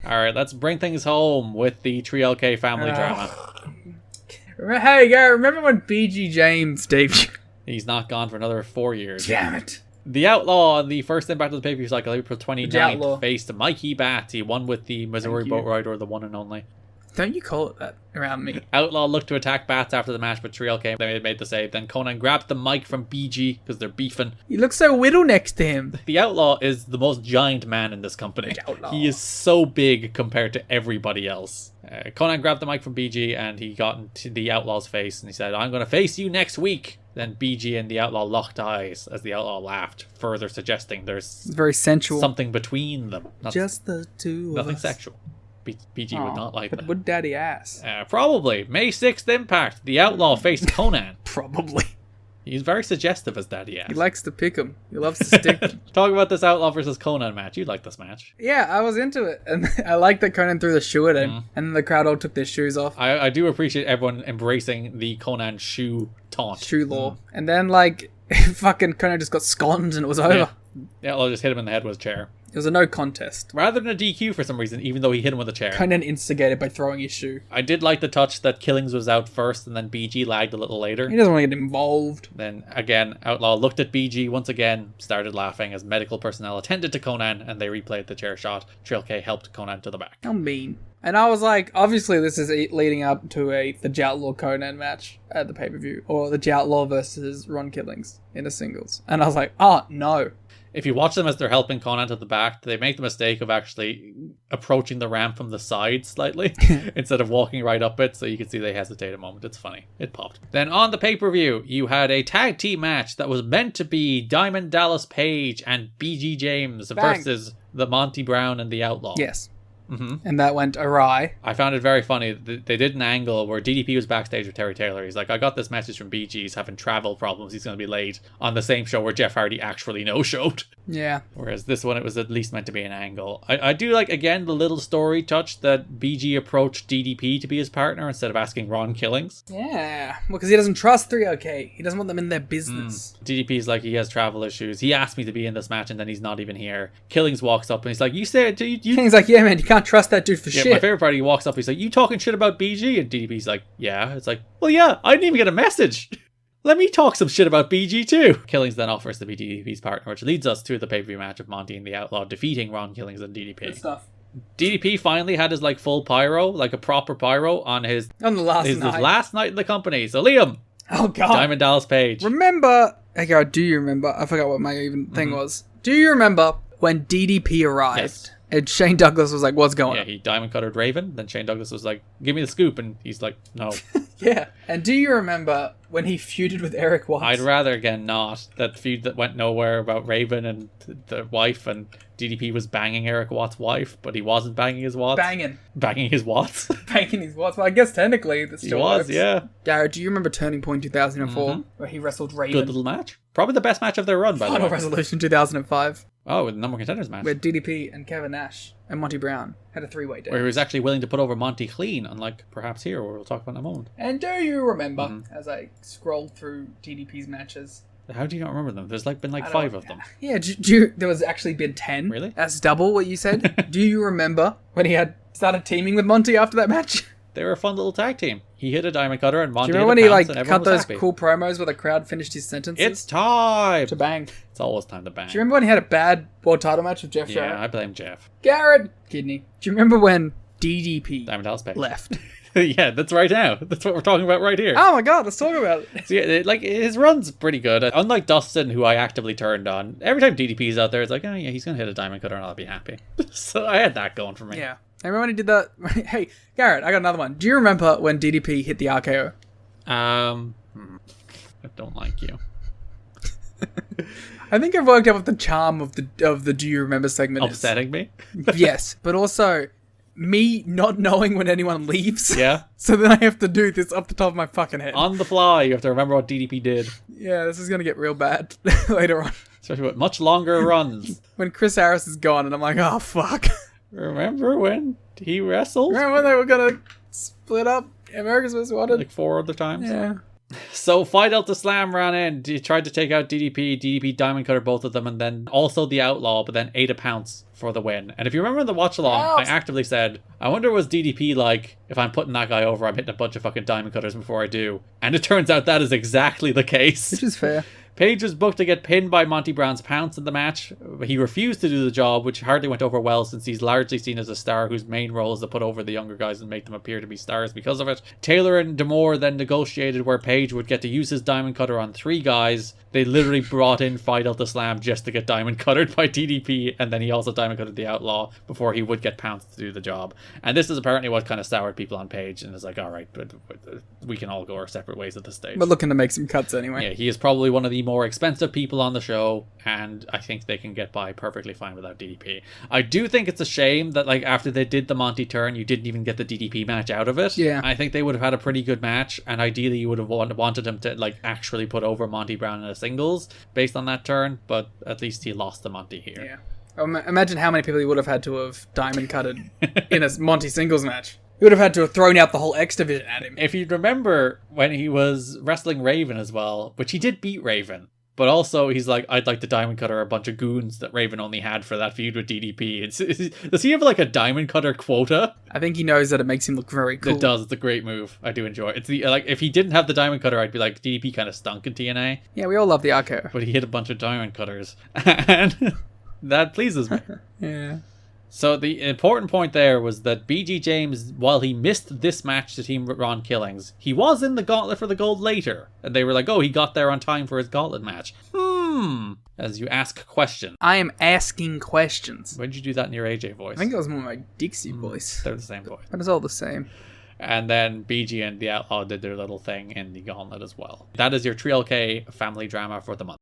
Alright, let's bring things home with the 3LK family drama. Hey, Gary, remember when BG James debuted? He's not gone for another 4 years. Damn it. The Outlaw, the first Impact of the pay-per-view cycle, April 29th, Outlaw. faced Mikey Batts. He won with the Missouri Boat Rider, the one and only. Don't you call it that around me. Outlaw looked to attack Batts after the match, but 3LK made the save. Then Conan grabbed the mic from BG because they're beefing. He looks so whittle next to him. The Outlaw is the most giant man in this company. Outlaw. He is so big compared to everybody else. Conan grabbed the mic from BG and he got into the Outlaw's face and he said, "I'm going to face you next week." Then BG and the Outlaw locked eyes as the Outlaw laughed, further suggesting there's It's very sensual. something between them. Just the two of Nothing us. sexual. BG would not like but that. would daddy ass? Probably. May 6th Impact. The Outlaw faced Conan. Probably. He's very suggestive as Daddy ass. He likes to pick him. He loves to stick them. Talk about this Outlaw versus Conan match. You like this match. Yeah, I was into it. And I like that Conan threw the shoe at him. And then the crowd all took their shoes off. I do appreciate everyone embracing the Conan shoe taunt. Shoe law. And then, like, fucking Conan just got sconed and it was over. Yeah, Outlaw just hit him in the head with a chair. It was a no contest. Rather than a DQ for some reason, even though he hit him with a chair. Conan instigated by throwing his shoe. I did like the touch that Killings was out first and then BG lagged a little later. He doesn't want to get involved. Then again, Outlaw looked at BG once again, started laughing as medical personnel attended to Conan and they replayed the chair shot. 3LK helped Conan to the back. How mean. And I was like, obviously this is leading up to the Outlaw Conan match at the pay-per-view. Or the Outlaw versus Ron Killings in a singles. And I was like, oh, no. If you watch them as they're helping Conan to the back, they make the mistake of actually approaching the ramp from the side slightly instead of walking right up it, so you can see they hesitate a moment. It's funny. It popped. Then on the pay-per-view, you had a tag team match that was meant to be Diamond Dallas Page and BG James versus the Monty Brown and the Outlaw. Yes. Mm-hmm. And that went awry. I found it very funny. They did an angle where DDP was backstage with Terry Taylor. He's like, I got this message from BG. He's having travel problems. He's going to be late on the same show where Jeff Hardy actually no-showed. Yeah. Whereas this one, it was at least meant to be an angle. I do like, again, the little story touch that BG approached DDP to be his partner instead of asking Ron Killings. Yeah. Well, because he doesn't trust 3OK. He doesn't want them in their business. DDP's like, he has travel issues. He asked me to be in this match and then he's not even here. Killings walks up and he's like, you said... Killings like, yeah, man, you can't trust that dude for shit. My favorite part, he walks up, he's like, you talking shit about BG? And DDP's like, yeah. It's like, well, yeah, I didn't even get a message. Let me talk some shit about BG too. Killings then offers to be DDP's partner, which leads us to the pay-per-view match of Monty and the Outlaw defeating Ron Killings and DDP. Good stuff. DDP finally had his like full pyro, like a proper pyro on his the last night in the company. So Liam. Oh god. Diamond Dallas Page. Remember, okay, do you remember? I forgot what my even thing was. Do you remember when DDP arrived? Yes. And Shane Douglas was like, what's going on? Yeah, he diamond cuttered Raven. Then Shane Douglas was like, give me the scoop. And he's like, no. Yeah. And do you remember when he feuded with Eric Watts? I'd rather, again, not. That feud that went nowhere about Raven and the wife, and DDP was banging Eric Watts' wife, but he wasn't banging his Watts. Banging his Watts? Banging his Watts. Well, I guess technically this still works. Yeah. Garrett, do you remember Turning Point 2004? Where he wrestled Raven? Good little match. Probably the best match of their run, by the way. Final Resolution 2005. Oh, with the number one contenders match. Where DDP and Kevin Nash and Monty Brown had a three-way date. Where he was actually willing to put over Monty clean, unlike perhaps here, where we'll talk about in a moment. And do you remember, as I scrolled through DDP's matches... How do you not remember them? There's been 5 of them. Yeah, there was actually been 10. Really? That's double what you said. Do you remember when he had started teaming with Monty after that match? They were a fun little tag team. He hit a diamond cutter and Monty Do you remember when he and cut those happy. cool promos where the crowd finished his sentences? It's time to bang. It's always time to bang. Do you remember when he had a bad world title match with Jeff Jarrett? Yeah, I blame Jeff. Garrett Kidney. Do you remember when DDP Diamond Dallas Page left? Yeah, that's right now. That's what we're talking about right here. Oh my god, let's talk about it. So yeah, like his run's pretty good. Unlike Dustin, who I actively turned on, every time DDP's out there, it's like, oh yeah, he's gonna hit a diamond cutter and I'll be happy. So I had that going for me. Yeah. I remember when he did that. Hey, Garrett, I got another one. Do you remember when DDP hit the RKO? I don't like you. I think I've worked out what the charm of the Do You Remember segment Upsetting me? Yes, but also me not knowing when anyone leaves. Yeah. So then I have to do this off the top of my fucking head. On the fly, you have to remember what DDP did. Yeah, this is going to get real bad later on. Especially with much longer runs. When Chris Harris is gone and I'm like, oh, fuck. Remember when he wrestled? Remember when they were going to split up America's Most Wanted? Like 4 other times? Yeah. So Fight Out the Slam ran in. He tried to take out DDP. DDP Diamond Cutter both of them, and then also the Outlaw, but then ate a pounce for the win. And if you remember in the watch along, I actively said, I wonder was DDP like, if I'm putting that guy over, I'm hitting a bunch of fucking Diamond Cutters before I do. And it turns out that is exactly the case. Which is fair. Page was booked to get pinned by Monty Brown's pounce in the match. He refused to do the job, which hardly went over well since he's largely seen as a star whose main role is to put over the younger guys and make them appear to be stars because of it. Taylor and D'Amore then negotiated where Page would get to use his Diamond Cutter on 3 guys. They literally brought in Fight Out the Slam just to get Diamond Cuttered by DDP, and then he also Diamond Cuttered the Outlaw before he would get pounced to do the job. And this is apparently what kind of soured people on Page, and it's like, alright, but we can all go our separate ways at this stage. We're looking to make some cuts anyway. Yeah, he is probably one of the more expensive people on the show, and I think they can get by perfectly fine without DDP. I do think it's a shame that, like, after they did the Monty turn, you didn't even get the DDP match out of it. Yeah. I think they would have had a pretty good match, and ideally you would have wanted him to, like, actually put over Monty Brown in a singles based on that turn, but at least he lost to Monty here. Yeah. Imagine how many people he would have had to have Diamond Cutted in a Monty singles match. He would have had to have thrown out the whole X division at him. If you remember when he was wrestling Raven as well, which he did beat Raven, but also he's like, I'd like to Diamond Cutter a bunch of goons that Raven only had for that feud with DDP. Does he have like a Diamond Cutter quota? I think he knows that it makes him look very cool. It does. It's a great move. I do enjoy it. It's the like if he didn't have the Diamond Cutter, I'd be like, DDP kind of stunk in TNA. Yeah, we all love the Arco. But he hit a bunch of Diamond Cutters. And that pleases me. Yeah. So the important point there was that BG James, while he missed this match to Team Ron Killings, he was in the gauntlet for the gold later. And they were like, oh, he got there on time for his gauntlet match. As you ask questions. I am asking questions. When did you do that in your AJ voice? I think it was more my Dixie voice. They're the same voice. But it's all the same. And then BG and the Outlaw did their little thing in the gauntlet as well. That is your 3LK family drama for the month.